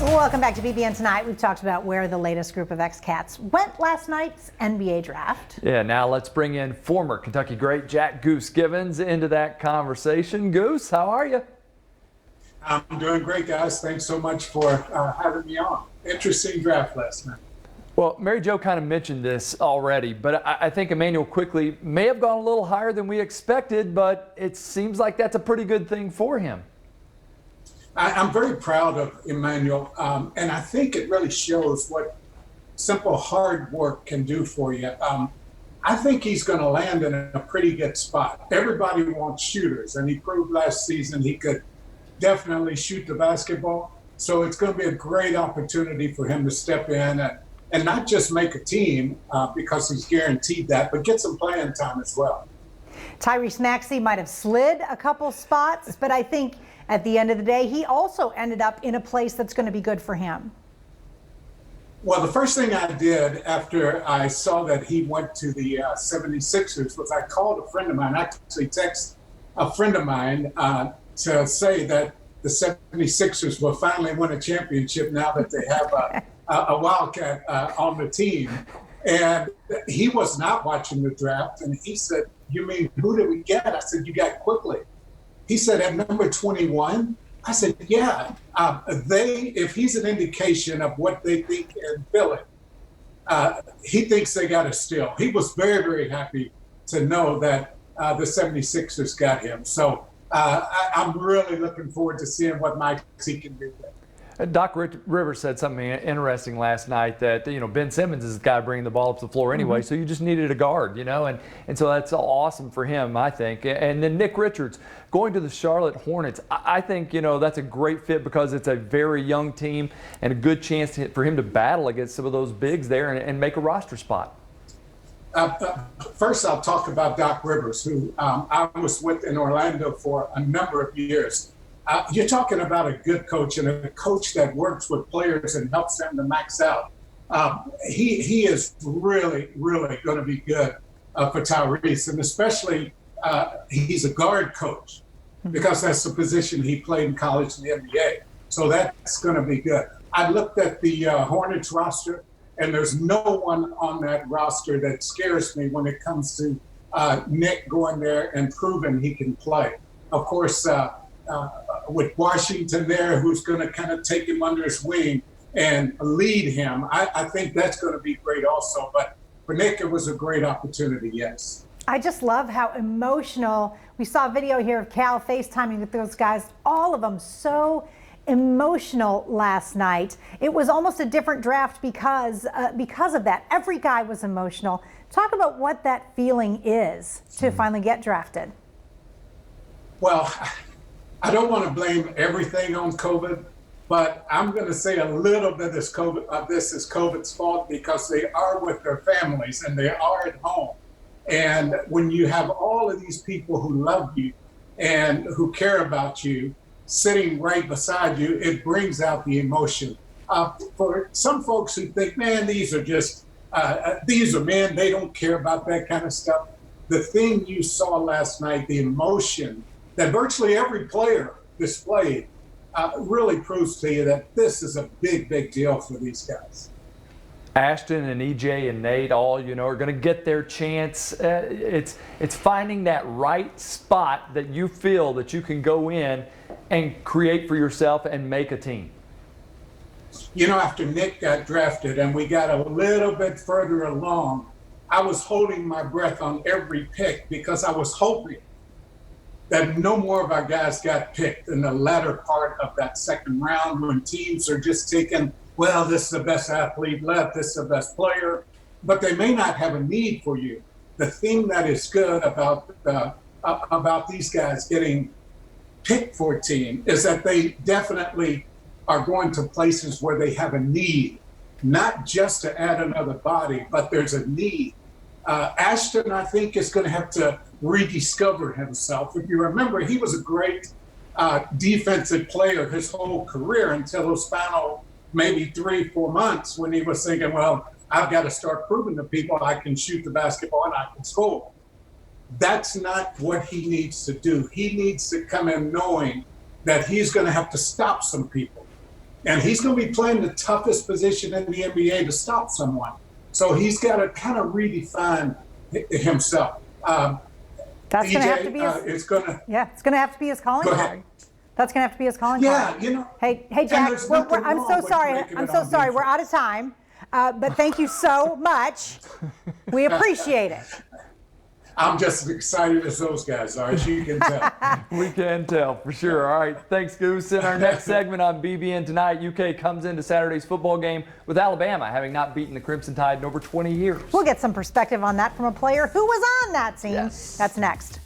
Welcome back to BBN Tonight. We've talked about where the latest group of ex-Cats went last night's NBA draft. Yeah, now let's bring in former Kentucky great Jack Goose Givens into that conversation. Goose, how are you? I'm doing great, guys. Thanks so much for having me on. Interesting draft last night. Well, Mary Jo kind of mentioned this already, but I think Emmanuel quickly may have gone a little higher than we expected, but it seems like that's a pretty good thing for him. I'm very proud of Emmanuel, and I think it really shows what simple hard work can do for you. I think he's going to land in a pretty good spot. Everybody wants shooters, and he proved last season he could definitely shoot the basketball. So it's going to be a great opportunity for him to step in and not just make a team because he's guaranteed that, but get some playing time as well. Tyrese Maxey might have slid a couple spots, but I think at the end of the day, he also ended up in a place that's going to be good for him. Well, the first thing I did after I saw that he went to the 76ers was I called a friend of mine, actually texted a friend of mine to say that the 76ers will finally win a championship now that they have a Wildcat on the team. And he was not watching the draft. And he said, "You mean, who did we get?" I said, "You got quickly." He said, "At number 21? I said, "Yeah, if he's an indication of what they think in Philly, he thinks they got a steal." He was very, very happy to know that the 76ers got him. So I'm really looking forward to seeing what Maxey can do there. Doc Rivers said something interesting last night that, Ben Simmons is the guy bringing the ball up to the floor anyway, so you just needed a guard, and so that's awesome for him, I think. And then Nick Richards going to the Charlotte Hornets, I think, that's a great fit because it's a very young team and a good chance for him to battle against some of those bigs there and make a roster spot. First, I'll talk about Doc Rivers, who I was with in Orlando for a number of years. You're talking about a good coach and a coach that works with players and helps them to max out. He is really, really going to be good for Tyrese, and especially he's a guard coach because that's the position he played in college in the NBA. So that's going to be good. I looked at the Hornets roster, and there's no one on that roster that scares me when it comes to Nick going there and proving he can play. Of course, with Washington there, who's going to kind of take him under his wing and lead him, I think that's going to be great also. But for Nick, it was a great opportunity, yes. I just love how emotional. We saw a video here of Cal FaceTiming with those guys, all of them so emotional last night. It was almost a different draft because of that. Every guy was emotional. Talk about what that feeling is to finally get drafted. Well, I don't want to blame everything on COVID, but I'm going to say a little bit of this is COVID's fault because they are with their families and they are at home. And when you have all of these people who love you and who care about you sitting right beside you, it brings out the emotion. For some folks who think, man, these are men, they don't care about that kind of stuff. The thing you saw last night, the emotion that virtually every player displayed, really proves to you that this is a big, big deal for these guys. Ashton and EJ and Nate all, are going to get their chance. It's finding that right spot that you feel that you can go in and create for yourself and make a team. After Nick got drafted and we got a little bit further along, I was holding my breath on every pick because I was hoping that no more of our guys got picked in the latter part of that second round when teams are just taking, well, this is the best athlete left, this is the best player, but they may not have a need for you. The thing that is good about these guys getting picked for a team is that they definitely are going to places where they have a need, not just to add another body, but there's a need. Ashton, I think, is going to have to rediscover himself. If you remember, he was a great defensive player his whole career until those final maybe 3-4 months when he was thinking, well, I've got to start proving to people I can shoot the basketball and I can score. That's not what he needs to do. He needs to come in knowing that he's going to have to stop some people. And he's going to be playing the toughest position in the NBA to stop someone. So he's got to kind of redefine himself. That's going to have to be it's going to. Yeah, it's going to have to be his calling card. That's going to have to be his calling card. Yeah, Hey, Jack. I'm so sorry. We're out of time. But thank you so much. We appreciate it. I'm just as excited as those guys are, as you can tell. We can tell for sure. All right, thanks, Goose. In our next segment on BBN Tonight, UK comes into Saturday's football game with Alabama having not beaten the Crimson Tide in over 20 years. We'll get some perspective on that from a player who was on that team. Yes. That's next.